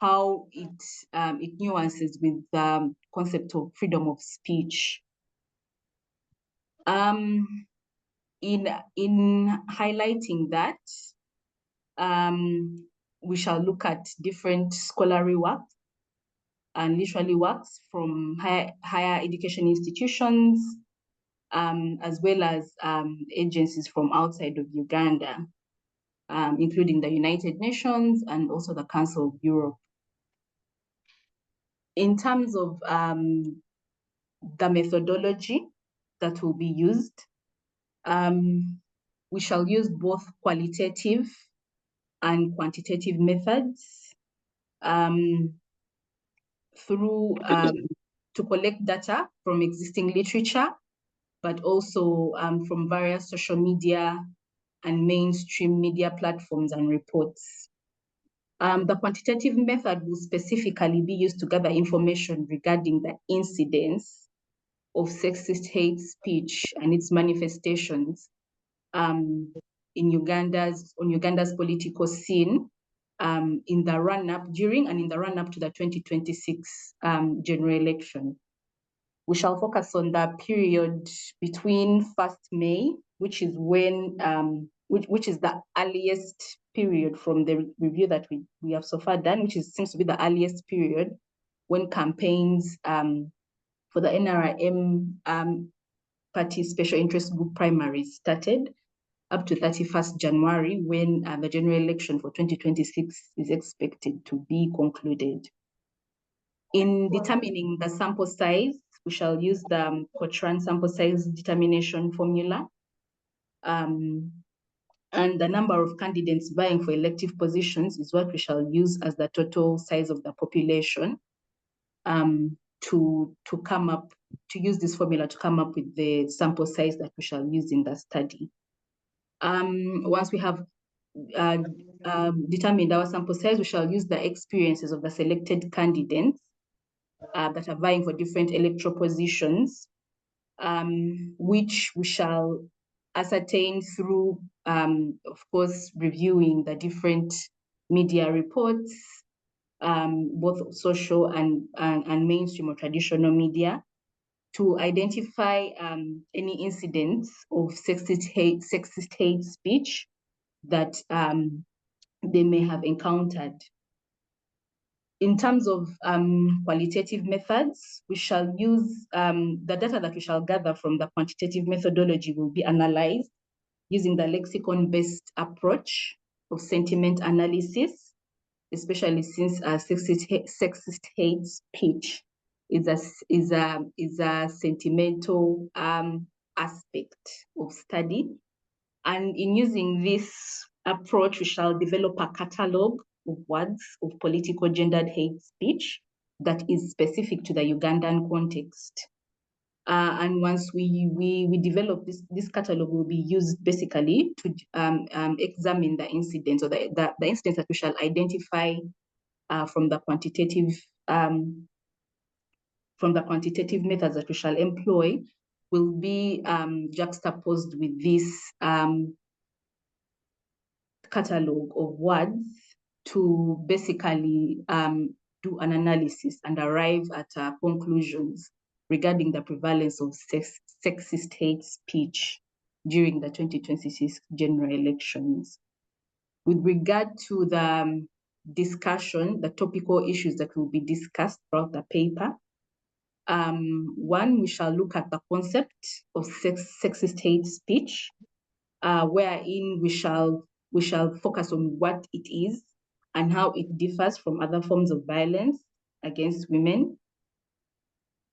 how it nuances with the concept of freedom of speech. In highlighting that, we shall look at different scholarly works and literary works from higher education institutions, as well as agencies from outside of Uganda, including the United Nations and also the Council of Europe. In terms of the methodology that will be used, we shall use both qualitative and quantitative methods through to collect data from existing literature, but also from various social media and mainstream media platforms and reports. The quantitative method will specifically be used to gather information regarding the incidence of sexist hate speech and its manifestations on Uganda's political scene in the run-up, during and in the run-up to the 2026 general election. We shall focus on the period between 1st May, which is when, which is the earliest period from the review that we have so far done, which seems to be the earliest period when campaigns for the NRM party special interest group primaries started, up to 31st January, when the general election for 2026 is expected to be concluded. In determining the sample size, we shall use the Cochrane sample size determination formula. And the number of candidates vying for elective positions is what we shall use as the total size of the population to use this formula to come up with the sample size that we shall use in the study. Once we have determined our sample size, we shall use the experiences of the selected candidates that are vying for different electoral positions, which we shall ascertain through, of course, reviewing the different media reports, both social and mainstream or traditional media, to identify any incidents of sexist hate speech that they may have encountered. In terms of qualitative methods, we shall use the data that we shall gather from the quantitative methodology will be analyzed using the lexicon-based approach of sentiment analysis, especially since sexist hate speech is a sentimental aspect of study. And in using this approach, we shall develop a catalog of words of political gendered hate speech that is specific to the Ugandan context. And once we develop this catalog, will be used basically to examine the incidents, or the incidents that we shall identify from the quantitative methods that we shall employ, will be juxtaposed with this catalog of words to basically do an analysis and arrive at conclusions regarding the prevalence of sexist hate speech during the 2026 general elections. With regard to the discussion, the topical issues that will be discussed throughout the paper, one, we shall look at the concept of sexist hate speech, wherein we shall focus on what it is and how it differs from other forms of violence against women.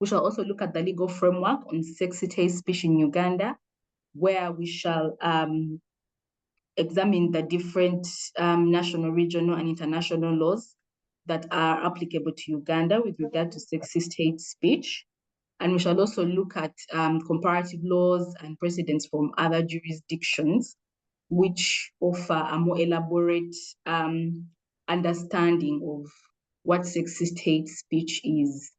We shall also look at the legal framework on sexist hate speech in Uganda, where we shall examine the different national, regional, and international laws that are applicable to Uganda with regard to sexist hate speech. And we shall also look at comparative laws and precedents from other jurisdictions, which offer a more elaborate understanding of what sexist hate speech is.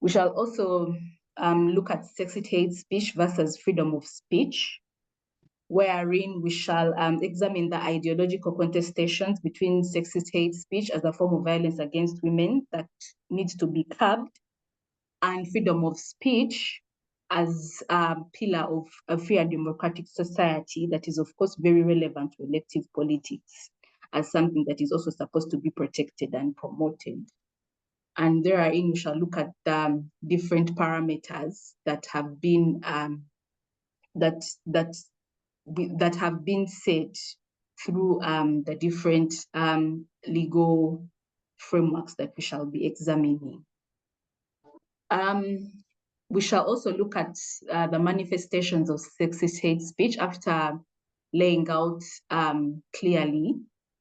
We shall also look at sexist hate speech versus freedom of speech, wherein we shall examine the ideological contestations between sexist hate speech as a form of violence against women that needs to be curbed, and freedom of speech as a pillar of a free and democratic society that is, of course, very relevant to elective politics as something that is also supposed to be protected and promoted. And therein, we shall look at different parameters that have been that have been set through the different legal frameworks that we shall be examining. We shall also look at the manifestations of sexist hate speech after laying out clearly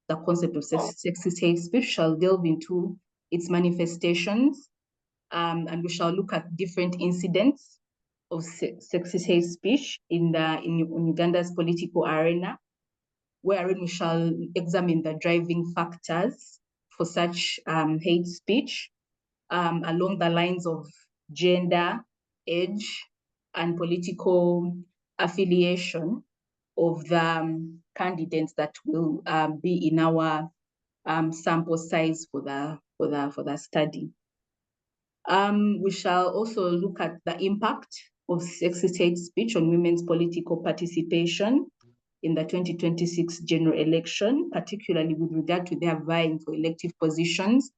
the concept of sexist hate speech. Shall delve into its manifestations, and we shall look at different incidents of sexist hate speech in Uganda's political arena, wherein we shall examine the driving factors for such hate speech along the lines of gender, age, and political affiliation of the candidates that will be in our sample size for the study. We shall also look at the impact of sexist hate speech on women's political participation in the 2026 general election, particularly with regard to their vying for elective positions.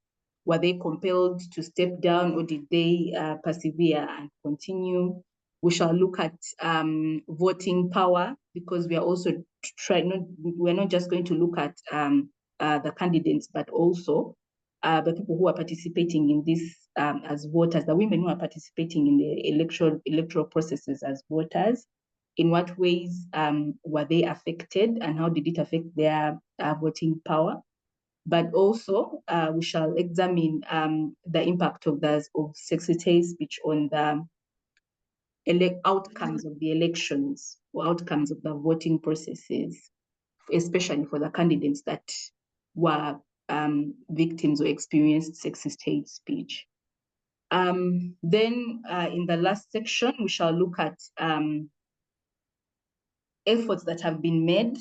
Were they compelled to step down, or did they persevere and continue? We shall look at voting power, because we are also we're not just going to look at the candidates, but also the people who are participating in this as voters, the women who are participating in the electoral processes as voters. In what ways were they affected, and how did it affect their voting power? But also, we shall examine the impact of sexist hate speech on the outcomes of the elections, or outcomes of the voting processes, especially for the candidates that were victims or experienced sexist hate speech. Then in the last section, we shall look at efforts that have been made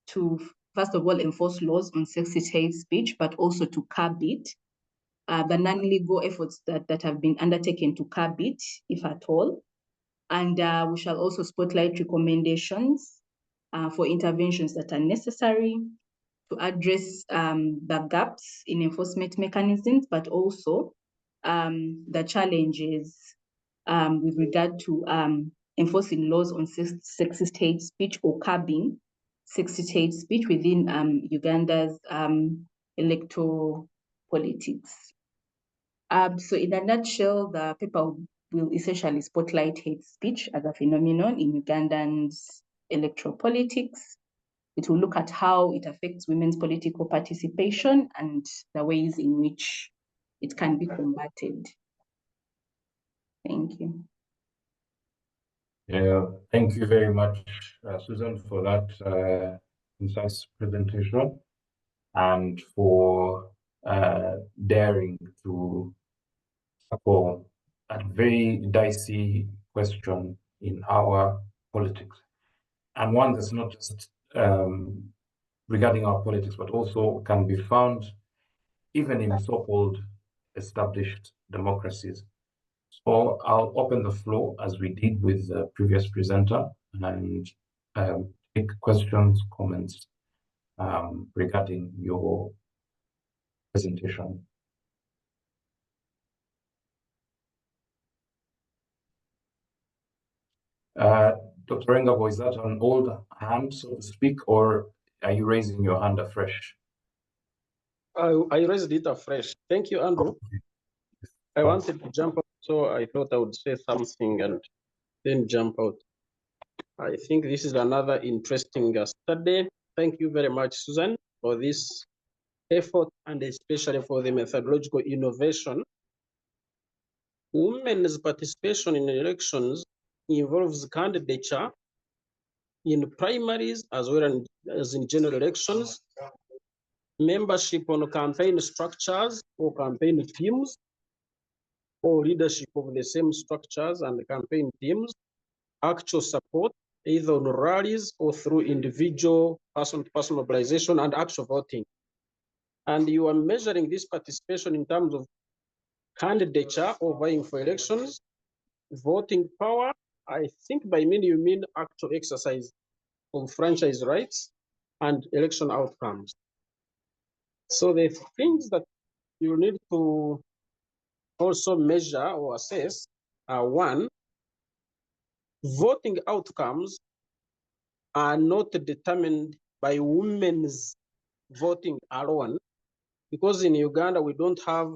to, first of all, enforce laws on sexist hate speech, but also to curb it. The non-legal efforts that have been undertaken to curb it, if at all. And we shall also spotlight recommendations for interventions that are necessary to address the gaps in enforcement mechanisms, but also the challenges with regard to enforcing laws on sexist hate speech or curbing sexist hate speech within Uganda's electoral politics. So in a nutshell, the paper will essentially spotlight hate speech as a phenomenon in Ugandan's electoral politics. It will look at how it affects women's political participation and the ways in which it can be combated. Thank you. Yeah, thank you very much, Susan, for that concise presentation, and for daring to tackle a very dicey question in our politics, and one that's not just regarding our politics, but also can be found even in so-called established democracies. So I'll open the floor, as we did with the previous presenter, and take questions, comments regarding your presentation. Dr. Engabo, is that an old hand, so to speak, or are you raising your hand afresh? I raised it afresh. Thank you, Andrew. I wanted to jump out, so I thought I would say something and then jump out. I think this is another interesting study. Thank you very much, Susan, for this effort, and especially for the methodological innovation. Women's participation in elections involves candidature in primaries as well as in general elections, membership on campaign structures or campaign themes, or leadership of the same structures and campaign teams, actual support, either on rallies or through individual person-to-person mobilization and actual voting. And you are measuring this participation in terms of candidature or vying for elections, voting power. I think by many you mean actual exercise of franchise rights and election outcomes. So the things that you need to also measure or assess are: one, voting outcomes are not determined by women's voting alone, because in Uganda we don't have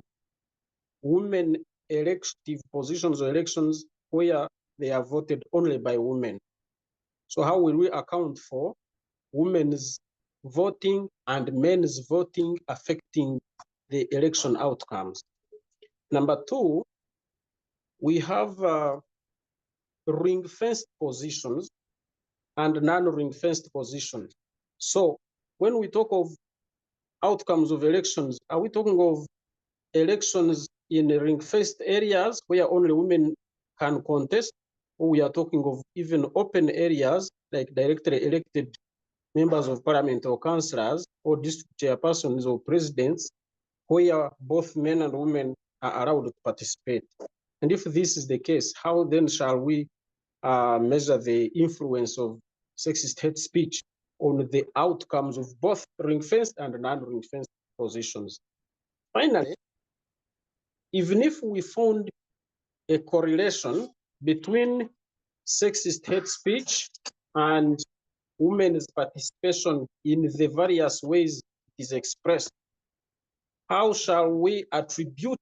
women elective positions or elections where they are voted only by women. So how will we account for women's voting and men's voting affecting the election outcomes? Number two, we have ring-fenced positions and non-ring-fenced positions. So when we talk of outcomes of elections, are we talking of elections in ring-fenced areas where only women can contest, or we are talking of even open areas like directly elected members of parliament or councillors or district chairpersons or presidents, where both men and women are allowed to participate? And if this is the case, how then shall we measure the influence of sexist hate speech on the outcomes of both ring-fenced and non-ring-fenced positions? Finally, even if we found a correlation between sexist hate speech and women's participation in the various ways it is expressed, how shall we attribute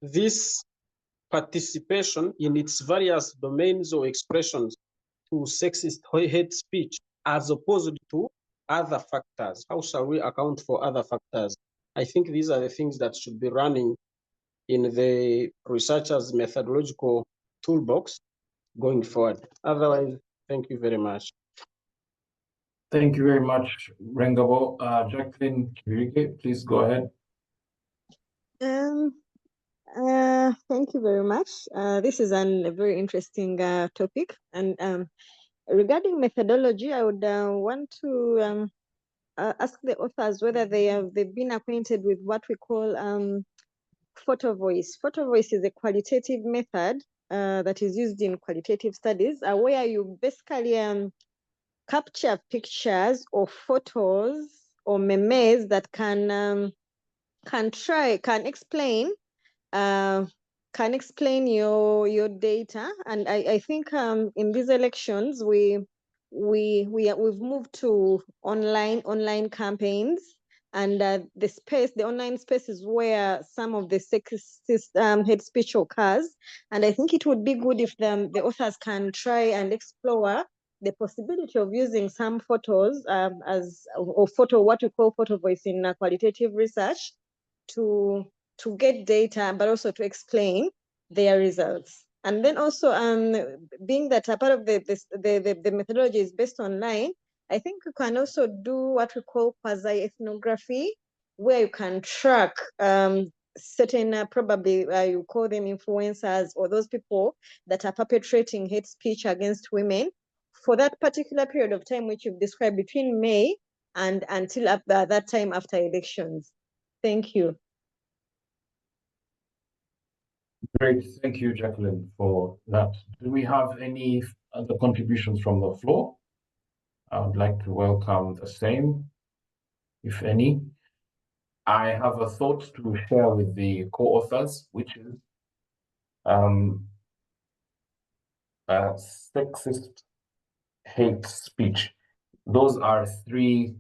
this participation in its various domains or expressions to sexist hate speech as opposed to other factors? How shall we account for other factors? I think these are the things that should be running in the researchers' methodological toolbox going forward. Otherwise, thank you very much. Thank you very much, Rengabo. Jacqueline Kirike, please go ahead. Thank you very much. This is a very interesting topic. And regarding methodology, I would want to ask the authors whether they've been acquainted with what we call photo voice. Photo voice is a qualitative method that is used in qualitative studies, where you basically capture pictures or photos or memes that can explain your data. And I think in these elections we've moved to online campaigns, and the online space is where some of the sexist hate speech occurs. And I think it would be good if the authors can try and explore the possibility of using some photos what we call photo voice in qualitative research to get data, but also to explain their results. And then also, being that a part of the methodology is based online, I think you can also do what we call quasi-ethnography, where you can track certain, probably you call them influencers, or those people that are perpetrating hate speech against women for that particular period of time, which you've described between May and until that time after elections. Thank you. Great, thank you, Jacqueline, for that. Do we have any other contributions from the floor? I would like to welcome the same, if any. I have a thought to share with the co-authors, which is sexist hate speech. Those are three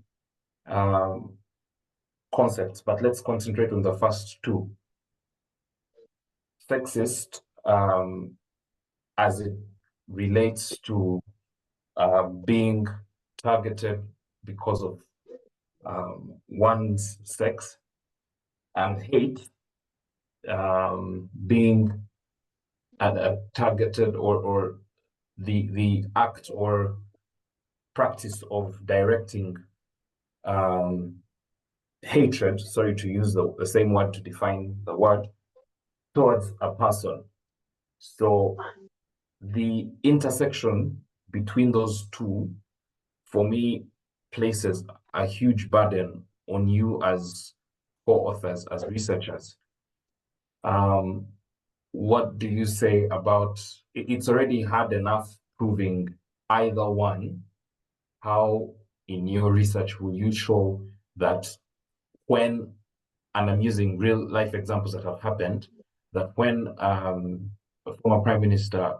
concepts, but let's concentrate on the first two. Sexist, as it relates to being targeted because of one's sex, and hate being targeted or the act or practice of directing hatred, sorry to use the same word to define the word, towards a person. So the intersection between those two, for me, places a huge burden on you as co-authors, as researchers. What do you say about it's already hard enough proving either one? How in your research will you show that when, and I'm using real life examples that have happened, that when former Prime Minister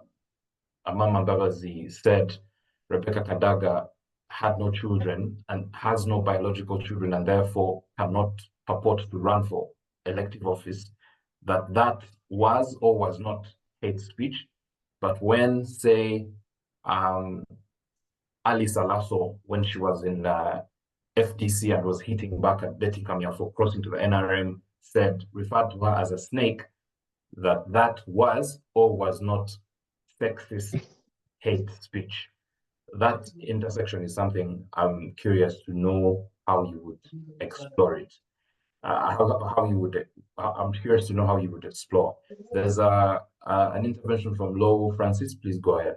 Amama Mbabazi said Rebecca Kadaga had no children and has no biological children and therefore cannot purport to run for elective office, that was or was not hate speech. But when, say, Ali Salaso, when she was in FDC and was hitting back at Betty Kamya for crossing to the NRM, referred to her as a snake, that was or was not sexist hate speech. That intersection is something I'm curious to know how you would explore it. How you would, I'm curious to know how you would explore. There's an intervention from Low Francis. Please go ahead.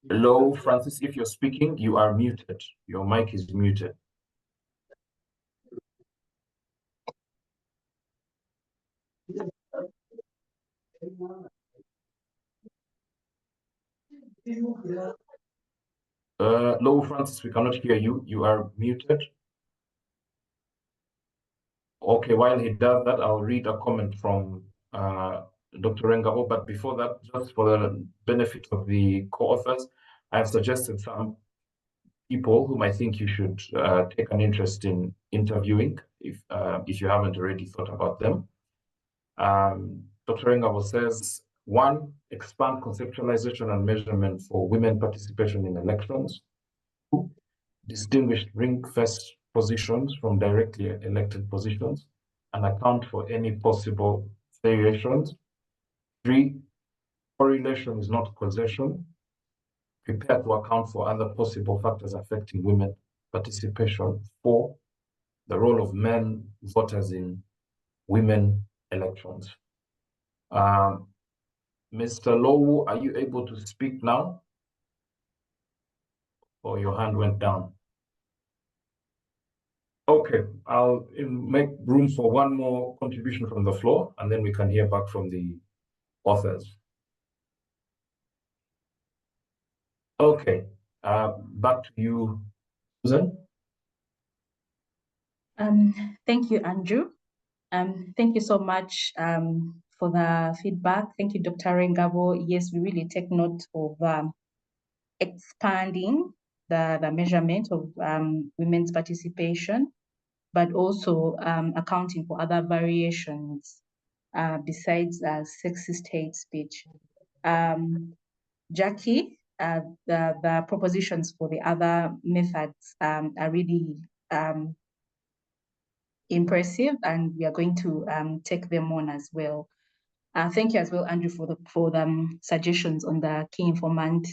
Low Francis, if you're speaking, you are muted. Your mic is muted. Low Francis, we cannot hear you. You are muted. Okay, while he does that, I'll read a comment from Dr. Rengabo, but before that, just for the benefit of the co-authors, I have suggested some people whom I think you should take an interest in interviewing, if you haven't already thought about them. Dr. Rengabo says, 1, expand conceptualization and measurement for women participation in elections. 2, distinguish ring-fence positions from directly elected positions and account for any possible variations. 3, correlation is not causation. Prepare to account for other possible factors affecting women participation. 4, the role of men voters in women elections. Mr. Lowu, are you able to speak now? Or your hand went down? Okay, I'll make room for one more contribution from the floor, and then we can hear back from the authors. Okay, back to you, Susan. Thank you, Andrew. Thank you so much for the feedback. Thank you, Dr. Rengabo. Yes, we really take note of expanding the measurement of women's participation, but also accounting for other variations besides sexist hate speech. Jackie, the propositions for the other methods are really impressive, and we are going to take them on as well. Thank you as well, Andrew, for the suggestions on the key informant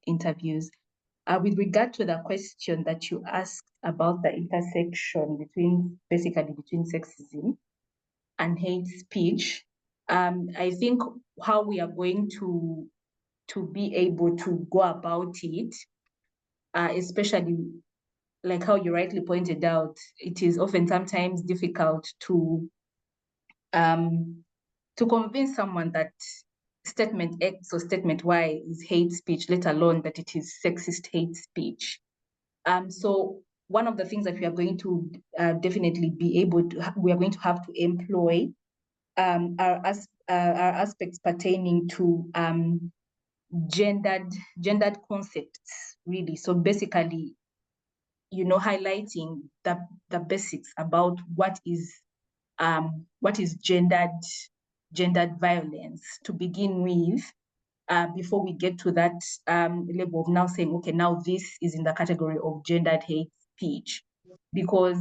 interviews. With regard to the question that you asked about the intersection between sexism and hate speech, I think how we are going to be able to go about it, especially like how you rightly pointed out, it is often sometimes difficult to convince someone that statement X or statement Y is hate speech, let alone that it is sexist hate speech. So one of the things that we are going to definitely be able to, we are going to have to employ are aspects pertaining to gendered concepts, really. So basically, highlighting the basics about what is gendered violence to begin with, before we get to that level of now saying, okay, now this is in the category of gendered hate speech. Because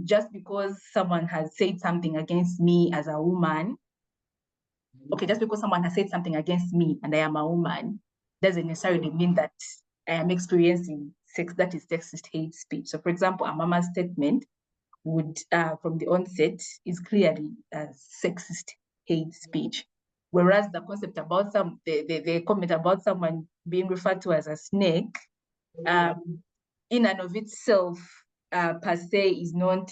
just because someone has said something against me as a woman, okay, just because someone has said something against me and I am a woman, doesn't necessarily mean that I am experiencing sex that is sexist hate speech. So, for example, a mama's statement would, from the onset, is clearly sexist hate speech. Whereas the concept about the comment about someone being referred to as a snake, in and of itself, per se, is not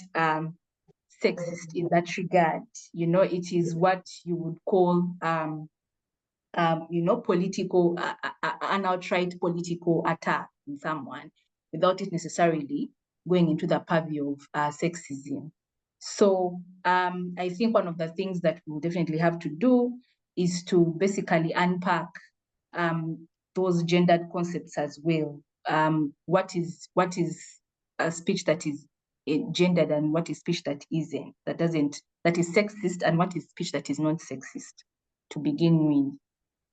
sexist in that regard. You know, it is what you would call, you know, political, an outright political attack on someone, without it necessarily going into the purview of sexism. So I think one of the things that we'll definitely have to do is to basically unpack those gendered concepts as well. What is a speech that is gendered, and what is speech that isn't, that is sexist, and what is speech that is not sexist to begin with.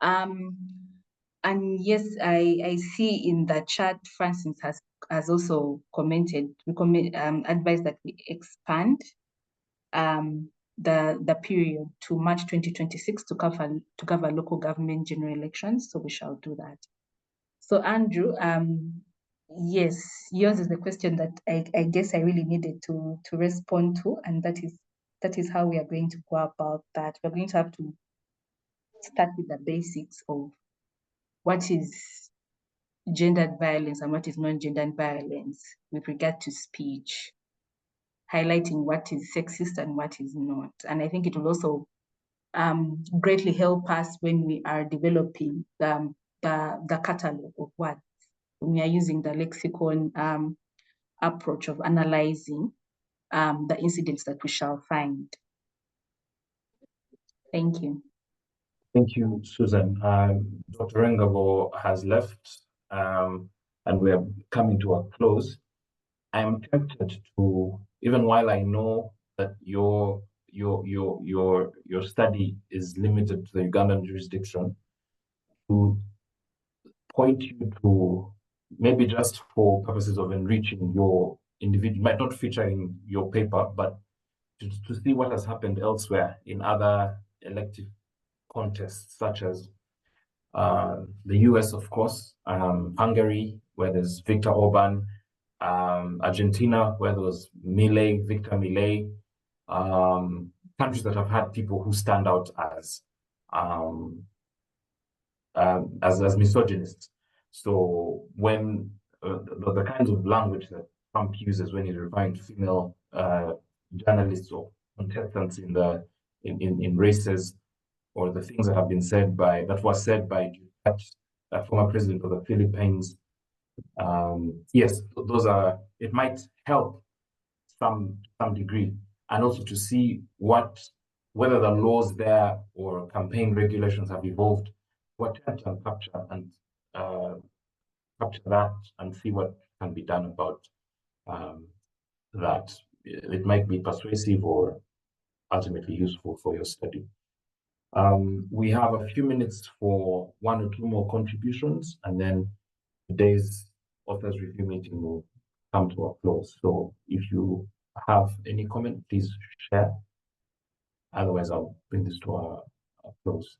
And yes, I see in the chat, Francis has also commented, advised that we expand the period to March 2026 to cover local government general elections. So we shall do that. So Andrew, yes, yours is the question that I guess I really needed to respond to, and that is how we are going to go about that. We're going to have to start with the basics of what is gendered violence and what is non-gendered violence with regard to speech, highlighting what is sexist and what is not. And I think it will also greatly help us when we are developing the catalog of words, when we are using the lexicon approach of analyzing the incidents that we shall find. Thank you. Thank you, Susan. Dr. Ngabo has left, and we are coming to a close. I am tempted to, even while I know that your study is limited to the Ugandan jurisdiction, to point you to, maybe just for purposes of enriching your individual, might not feature in your paper, but to see what has happened elsewhere in other elective contests, such as the US, of course, Hungary, where there's Viktor Orban, Argentina, where there was Victor Milei, countries that have had people who stand out as misogynists. So when the kinds of language that Trump uses when he's referring to female journalists or contestants in races, or the things that have been said by former president of the Philippines, yes, those are, it might help some degree, and also to see whether the laws there or campaign regulations have evolved, what can capture that and see what can be done about that. It might be persuasive or ultimately useful for your study. We have a few minutes for one or two more contributions, and then today's authors review meeting will come to a close. So if you have any comment, please share. Otherwise, I'll bring this to a close.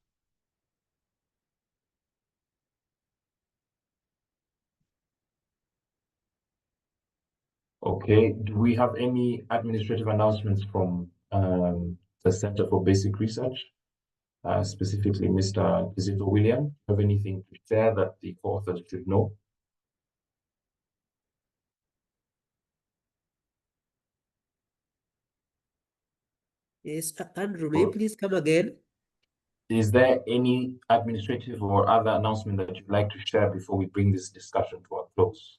Okay, do we have any administrative announcements from the Center for Basic Research? Specifically, Mr. Kizito William, do you have anything to share that the co-authors should know? Yes, Andrew, may you please come again? Is there any administrative or other announcement that you'd like to share before we bring this discussion to a close?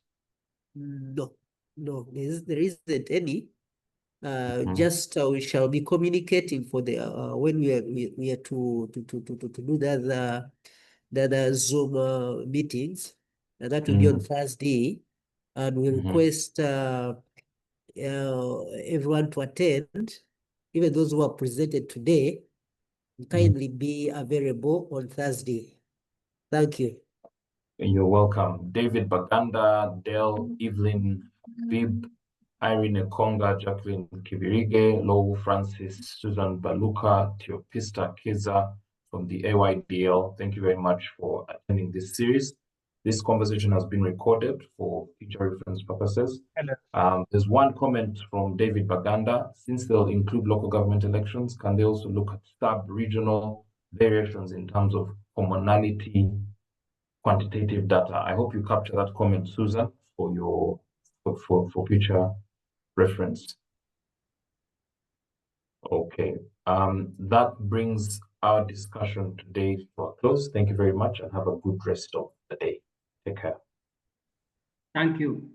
No, there isn't any. Just we shall be communicating for the when we are to do the other Zoom meetings, and that will be on Thursday, and we request everyone to attend, even those who are presented today, kindly be available on Thursday. Thank you. You're welcome. David Baganda, Dell, Evelyn, Bib, Irene Konga, Jacqueline Kibirige, Lowell Francis, Susan Baluka, Teopista Kiza, from the AYDL. Thank you very much for attending this series. This conversation has been recorded for future reference purposes. There's one comment from David Baganda. Since they'll include local government elections, can they also look at sub-regional variations in terms of commonality, quantitative data? I hope you capture that comment, Susan, for your for future reference. Okay, that brings our discussion today to a close. Thank you very much and have a good rest of the day. Take care. Thank you.